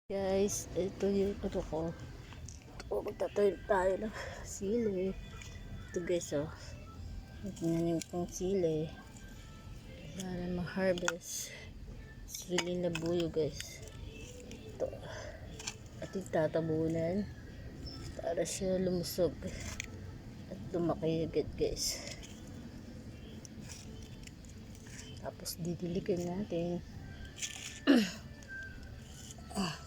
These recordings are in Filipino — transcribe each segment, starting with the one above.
Guys, ito yung ano ko. Magtatayo tayo ng sili. Ito guys, oh. Tinanim kong sili. Para ma-harvest. Sili na buyo guys. Ito. At tatabunan. Para siya lumusog. At lumaki agad guys. Tapos didiligan natin.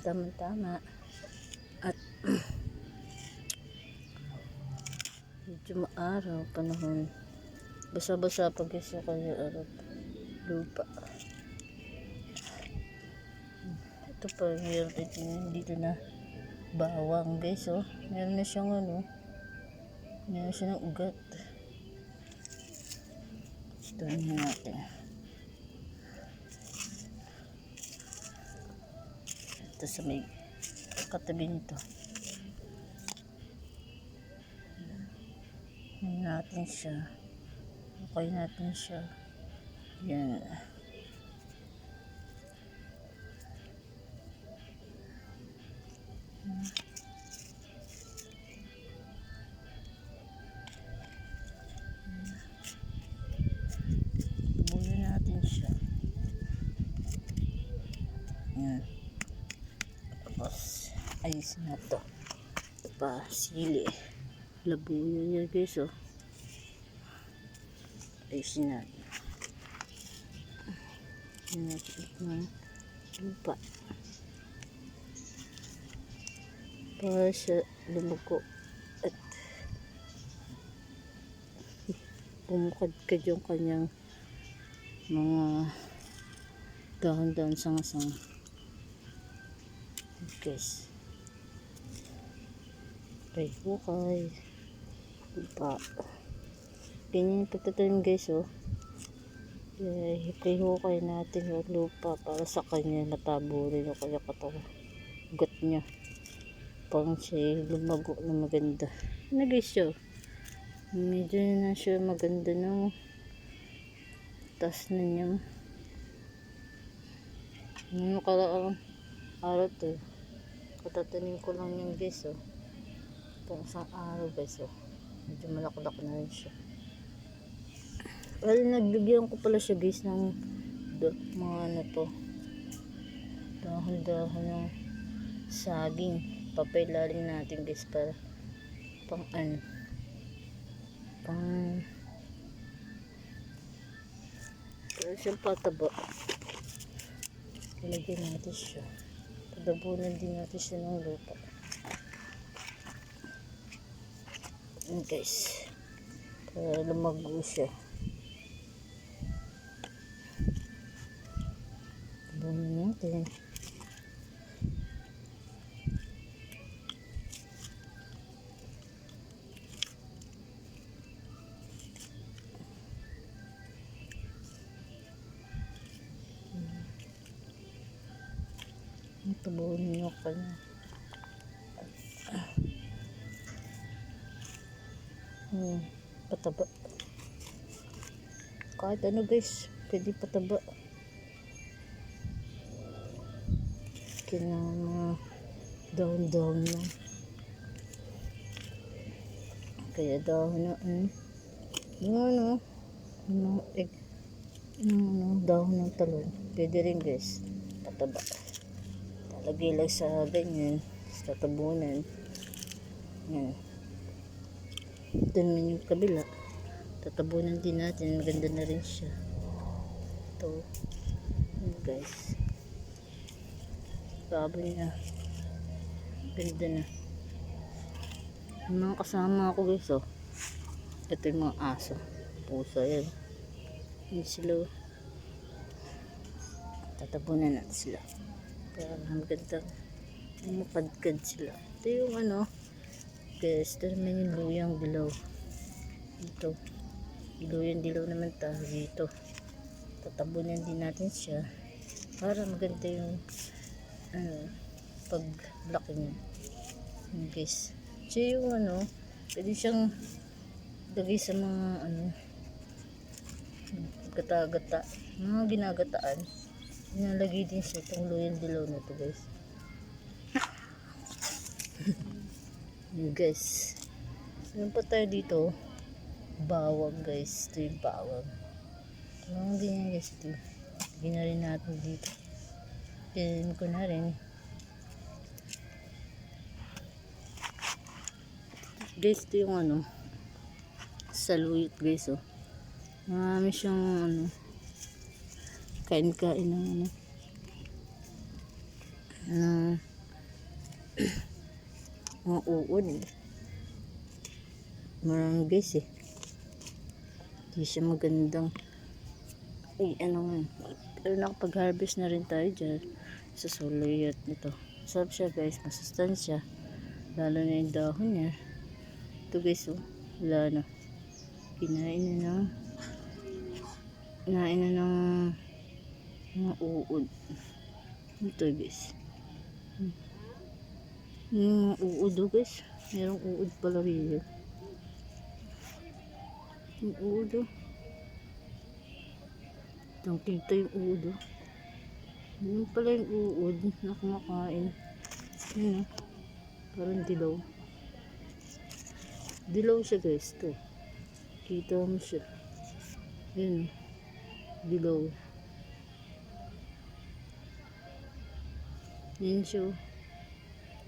Tama-tama. At medyo maaraw panahon. Basa-basa pag isa kaya araw lupa. Ito pa meron dito na bawang guys, oh. Meron na siyang ano. Meron siya ng ugat. Ito natin. Ito sa may katabi nito. Natin siya. Okay natin siya. Yan. Buyo natin siya. Yan. Tapos ayos na to. Ito pa sili. Labuyo niya guys, oh. Ayusin natin. Yan natin ng lupa. Para siya lumuko at bumukad-kad yung kanyang mga dahon-dahon sanga-sanga. Guys. Okay, hukay. Lupa. Ganyan yung pagtatanim guys, oh. Hukay natin yung lupa para sa kanya matabo rin o kaya katawan. Ugat niya. Pang siya lumago na maganda. Ano guys, oh. Medyo na siya maganda ng tas na niya. Nung nakaraang araw to, katatanim ko lang yung guys, oh. Pang isang araw guys, oh. Medyo malak-lak na rin siya. Well, nagbigyan ko pala siya guys ng mga ano to, dahon-dahon ng saging. Papailalim natin guys para pang ano, para siyang pataba. Ilagyan natin siya. Padabunan din natin siya ng lupa. Yan guys, para lumago siya. Padabunan natin. Tabunin niyo ka na. Pataba. Kahit ano guys, pwede pataba. Kaya mga dahon-dahon lang. Kaya dahon na yung ano, yung dahon ng talong. Pwede rin guys, pataba. Lagay lang sa ganyan, sa tabunan. Yan. Ito naman yung kabila. Tatabunan din natin. Maganda na rin siya. Ito. Yan guys. Sabi niya. Ganda na. Yung mga kasama ako guys, oh. Ito yung mga aso. Pusa yan. Yan sila. Tatabunan natin sila. Para maganda mukadkad sila. Ito yung ano guys, ito naman yung luyang dilaw. Ito luyang dilaw naman tayo dito. Tatabunan din natin siya para maganda yung paglaki niya. Guys, so yung ano, pwede siyang lagay sa mga gata-gata, mga ginagataan. Nalagay din siya itong luyang dilaw na to guys. Yun, guys. Meron pa tayo dito. Bawang, guys. Ito yung bawang. Bawang din yan, guys. Ito. Lagyan na rin natin dito. Pinin ko na rin. Guys, ito yung ano. Saluyot, guys, oh. Marami siyang ano. Kain-kain ng ano. Mga uod. Marami, guys, eh. Hindi siya magandang pero nakapag-harvest na rin tayo dyan sa saluyot nito. Sarap siya, guys, masustansya, lalo na yung dahon niya. Ito, guys, oh, wala na, kinain na ng mga uod. Ito, guys, yung mga uod, oh, guys, merong uod pala rin. Yung uod, oh. Itong kita yung uod, oh. Yun pala yung uod na kumakain. Yun, oh. Parang dilaw. Dilaw siya, guys. Ito. Kita mo siya. Yun, oh. Dilaw. Yun siya, oh.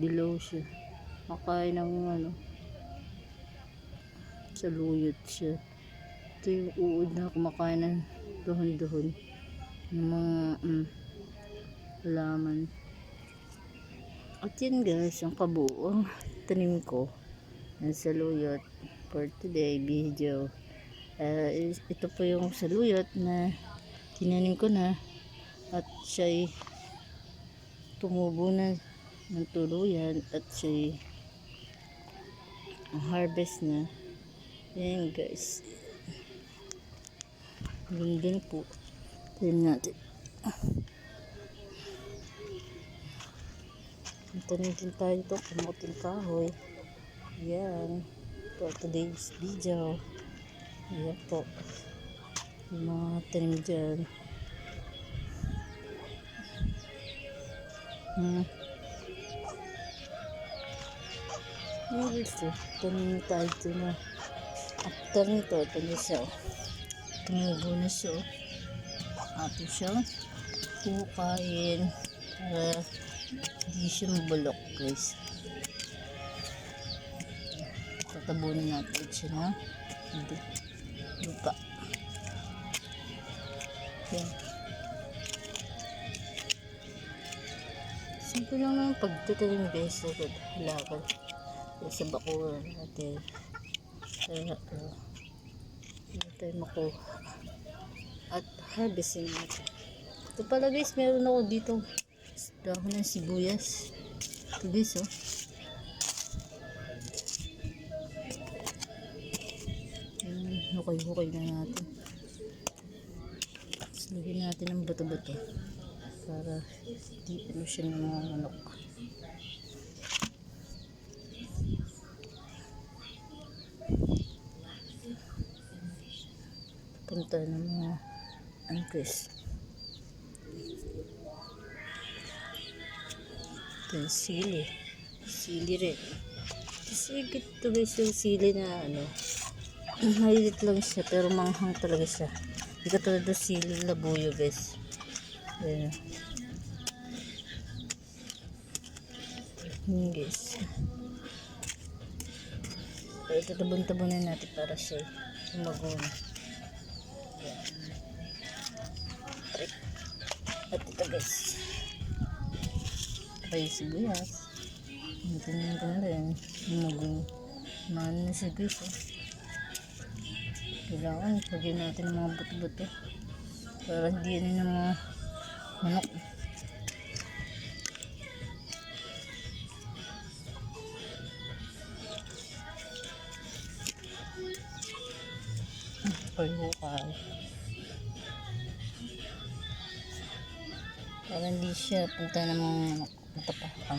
Dilaw siya. Makain ng ano. Saluyot siya. Ito yung uod na kumakain ng dahon-dahon ng mga halaman. At yun, guys, ang kabuuang tanim ko ng saluyot for today video. Ito po yung saluyot na tinanim ko na at siya'y tumubo na ng tuluyan at siya'y harvest na. Yan, guys. Ganda po. Tignan natin. Tanim din tayo ito. Kamuting kahoy. Yan. For today's video. Yan po. Yung mga tanim dyan. Yan, guys. Tanim tayo ito na. After nito, ito na siya. Tumubo na siya. Atin siyang kukain para hindi siya mabulok, guys. Tatabunin natin siya na lupa. Yan. Simple lang naman pagtatanim, guys. Halaman sa bakuran natin. Kaya hindi tayo makuha at harvestin natin. Ito pala, guys, meron ako dito dahon ng sibuyas. Ito, guys, oh. Hukay-hukay na natin. Tapos lagyan natin ng bato-bato para di ano siya ng mga manok. Punta ng mga angkres. Ito yung sili. Sili rin. Kasi ito, guys, yung sili na ano, maliit lang siya pero manghang talaga siya. Hindi ka tulad ng sili labuyo, guys. Ayan. Ayan, guys. Pero ito tabon-tabonan natin para siya umagon. At ito, guys, ay sibuyas. Tingnan ko na rin umagon. Maano na siya, guys, oh. Kailangan lagyan natin ng mga buto-buto para hindi yan ng mga manok. Pagbukan para hindi siya punta ng mga manok. Matapakan.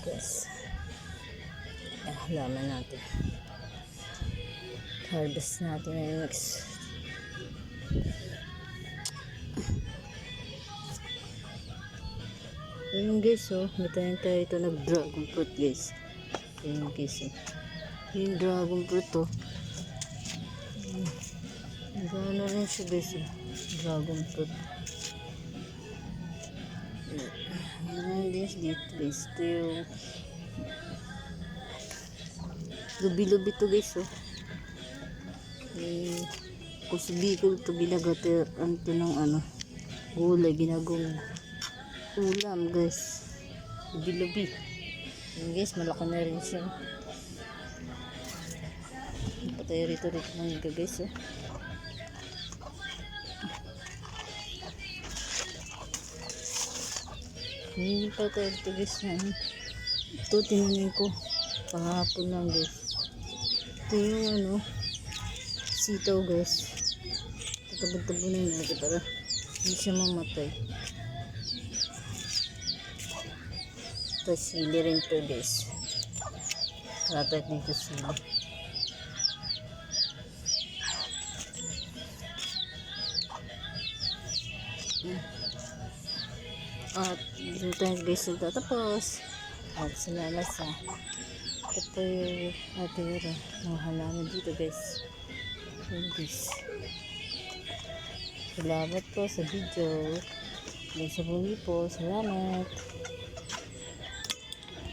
Guys, halaman natin. Harvest natin yung next. Ayun guys, oh. May tayo ito nag-dragon fruit guys. Ayun guys, oh. Yung dragon fruit, oh. Gano'n rin siya guys, oh. Dragon fruit. Ayan guys, dito guys. Ito yung lubi-lubi to guys, oh. Kung sa Bicol ito ginagati ito ng ano, gulay, ginagong ulam guys. Lubi-lubi. Ayan guys, malaki na rin siya. Patay rito ng iga guys, oh. Hindi pa tayo ito guys na ano. Ito tinanin ko kahapon lang guys. Ito yung ano, sitaw guys. Tatabon-tabonin natin para hindi siya mamatay. Ito sili rin to guys. Kapit dito sili. At dito tayo guys nagtatapos. At salamat sa ito po yung ating mga halaman dito guys. Yun guys. Salamat po sa video. Sa muli po. Salamat.